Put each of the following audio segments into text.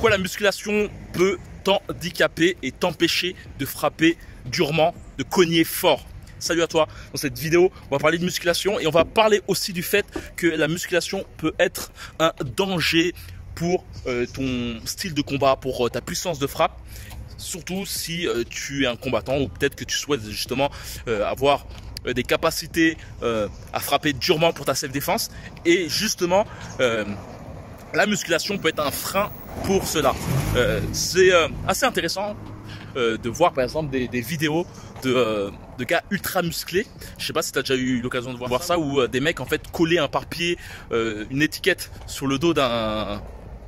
pourquoi la musculation peut t'handicaper et t'empêcher de frapper durement, de cogner fort. Salut à toi, dans cette vidéo on va parler de musculation et on va parler aussi du fait que la musculation peut être un danger pour ton style de combat, pour ta puissance de frappe. Surtout si tu es un combattant ou peut-être que tu souhaites justement avoir des capacités à frapper durement pour ta self-défense. Et justement, la musculation peut être un frein pour cela. C'est assez intéressant de voir par exemple des vidéos de gars ultra musclés. Je sais pas si tu as déjà eu l'occasion de voir ça, où des mecs en fait collaient un par-pied, une étiquette sur le dos d'un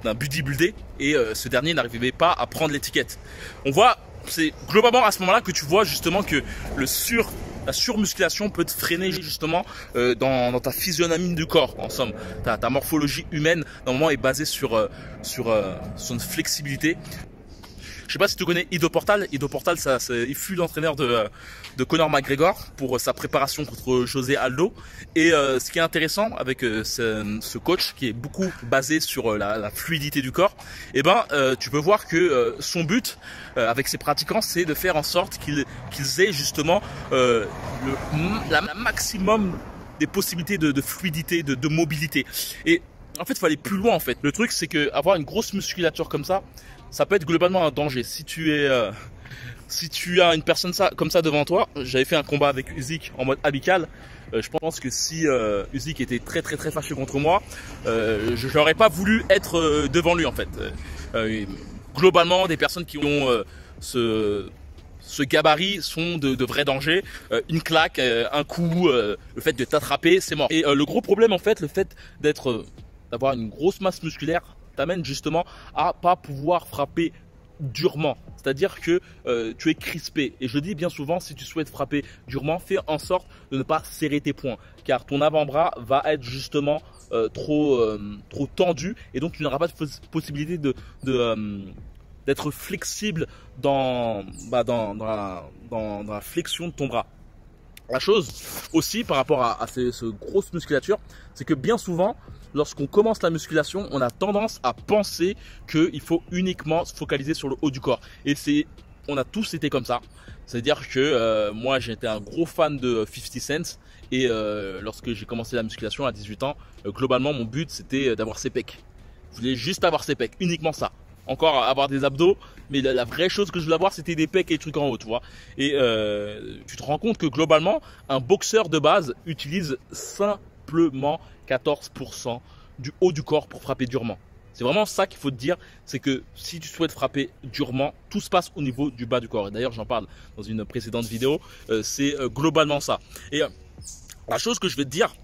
bodybuildé et ce dernier n'arrivait pas à prendre l'étiquette. On voit, c'est globalement à ce moment-là que tu vois justement que la surmusculation peut te freiner justement dans ta physionomie du corps. En somme, ta morphologie humaine normalement est basée sur son flexibilité. Je sais pas si tu connais Ido Portal. Ido Portal, il fut l'entraîneur de Conor McGregor pour sa préparation contre José Aldo. Et ce qui est intéressant avec ce coach qui est beaucoup basé sur la fluidité du corps, eh ben, tu peux voir que son but avec ses pratiquants, c'est de faire en sorte qu'ils aient justement la maximum des possibilités de fluidité, de mobilité. Et en fait, il faut aller plus loin en fait. Le truc, c'est que avoir une grosse musculature comme ça peut être globalement un danger. Si tu as une personne comme ça devant toi, j'avais fait un combat avec Usyk en mode amical. Je pense que si Usyk était très fâché contre moi, je n'aurais pas voulu être devant lui en fait. Globalement, des personnes qui ont ce gabarit sont de vrais dangers. Une claque, un coup, le fait de t'attraper, c'est mort. Et le gros problème en fait, le fait d'avoir une grosse masse musculaire t'amène justement à pas pouvoir frapper durement. C'est-à-dire que tu es crispé. Et je dis bien souvent, si tu souhaites frapper durement, fais en sorte de ne pas serrer tes poings. Car ton avant-bras va être justement trop tendu. Et donc tu n'auras pas de possibilité d'être flexible dans la flexion de ton bras. La chose aussi par rapport à cette grosse musculature, c'est que bien souvent, lorsqu'on commence la musculation, on a tendance à penser qu'il faut uniquement se focaliser sur le haut du corps. Et on a tous été comme ça. C'est-à-dire que moi, j'étais un gros fan de 50 Cent. Et lorsque j'ai commencé la musculation à 18 ans, globalement, mon but, c'était d'avoir ses pecs. Je voulais juste avoir ses pecs, uniquement ça. Encore avoir des abdos, mais la vraie chose que je voulais avoir, c'était des pecs et des trucs en haut, tu vois. Et tu te rends compte que globalement, un boxeur de base utilise simplement 14% du haut du corps pour frapper durement. C'est vraiment ça qu'il faut te dire, c'est que si tu souhaites frapper durement, tout se passe au niveau du bas du corps. Et d'ailleurs, j'en parle dans une précédente vidéo, c'est globalement ça. Et la chose que je vais te dire,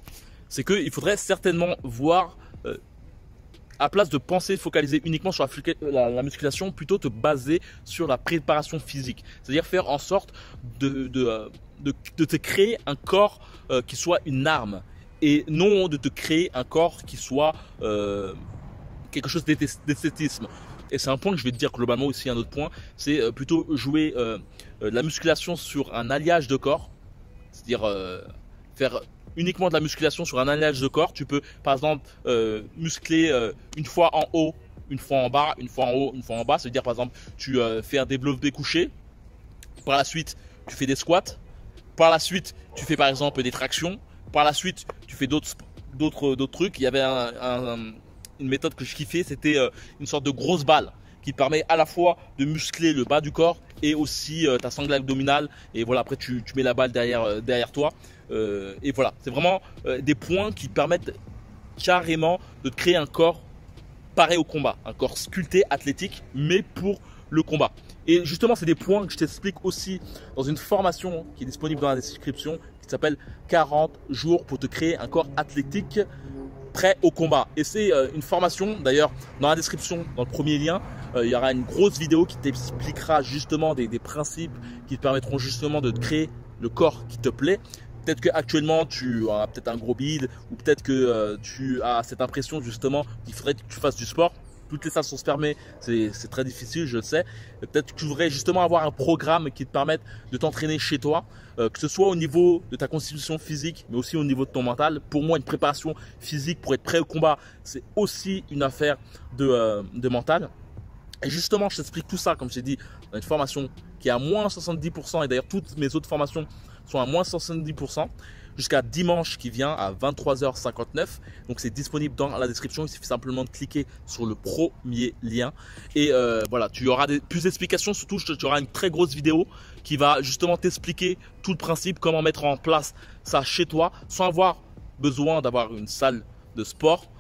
c'est qu'il faudrait certainement voir... à place de penser focaliser uniquement sur la musculation, plutôt te baser sur la préparation physique. C'est-à-dire faire en sorte de te créer un corps qui soit une arme et non de te créer un corps qui soit quelque chose d'esthétisme. Et c'est un point que je vais te dire globalement aussi, un autre point, c'est plutôt jouer la musculation sur un alliage de corps, c'est-à-dire faire uniquement de la musculation sur un alliage de corps. Tu peux par exemple muscler une fois en haut, une fois en bas, une fois en haut, une fois en bas. C'est-à-dire par exemple tu fais un développé couché, par la suite tu fais des squats, par la suite tu fais par exemple des tractions, par la suite tu fais d'autres trucs. Il y avait une méthode que je kiffais, c'était une sorte de grosse balle qui permet à la fois de muscler le bas du corps et aussi ta sangle abdominale. Et voilà, après tu mets la balle derrière toi. Et voilà, c'est vraiment des points qui permettent carrément de te créer un corps pareil au combat, un corps sculpté, athlétique, mais pour le combat. Et justement, c'est des points que je t'explique aussi dans une formation qui est disponible dans la description, qui s'appelle 40 jours pour te créer un corps athlétique prêt au combat. Et c'est une formation, d'ailleurs, dans la description, dans le premier lien, il y aura une grosse vidéo qui t'expliquera justement des principes qui te permettront justement de te créer le corps qui te plaît. Peut-être qu'actuellement tu as peut-être un gros bide, ou peut-être que tu as cette impression justement qu'il faudrait que tu fasses du sport. Toutes les salles sont fermées, c'est très difficile, je le sais. Peut-être que tu voudrais justement avoir un programme qui te permette de t'entraîner chez toi, que ce soit au niveau de ta constitution physique, mais aussi au niveau de ton mental. Pour moi, une préparation physique pour être prêt au combat, c'est aussi une affaire de mental. Et justement, je t'explique tout ça, comme je t'ai dit, dans une formation qui est à moins 70%, et d'ailleurs toutes mes autres formations sont à moins 70%, jusqu'à dimanche qui vient à 23h59. Donc c'est disponible dans la description, il suffit simplement de cliquer sur le premier lien. Et voilà, tu auras plus d'explications, surtout tu auras une très grosse vidéo qui va justement t'expliquer tout le principe, comment mettre en place ça chez toi, sans avoir besoin d'avoir une salle de sport.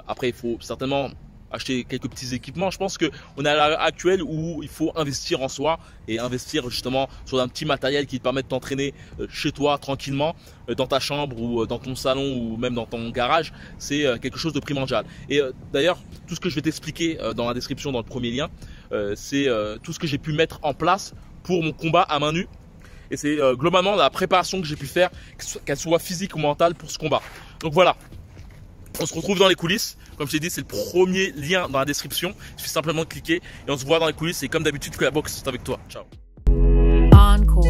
Après, il faut certainement acheter quelques petits équipements. Je pense qu'on est à l'heure actuelle où il faut investir en soi et investir justement sur un petit matériel qui te permet de t'entraîner chez toi tranquillement, dans ta chambre ou dans ton salon ou même dans ton garage. C'est quelque chose de primordial. Et d'ailleurs, tout ce que je vais t'expliquer dans la description, dans le premier lien, c'est tout ce que j'ai pu mettre en place pour mon combat à main nue. Et c'est globalement la préparation que j'ai pu faire, qu'elle soit physique ou mentale pour ce combat. Donc voilà. On se retrouve dans les coulisses. Comme je t'ai dit, c'est le premier lien dans la description. Il suffit simplement de cliquer et on se voit dans les coulisses. Et comme d'habitude, que la boxe, c'est avec toi. Ciao. Encore.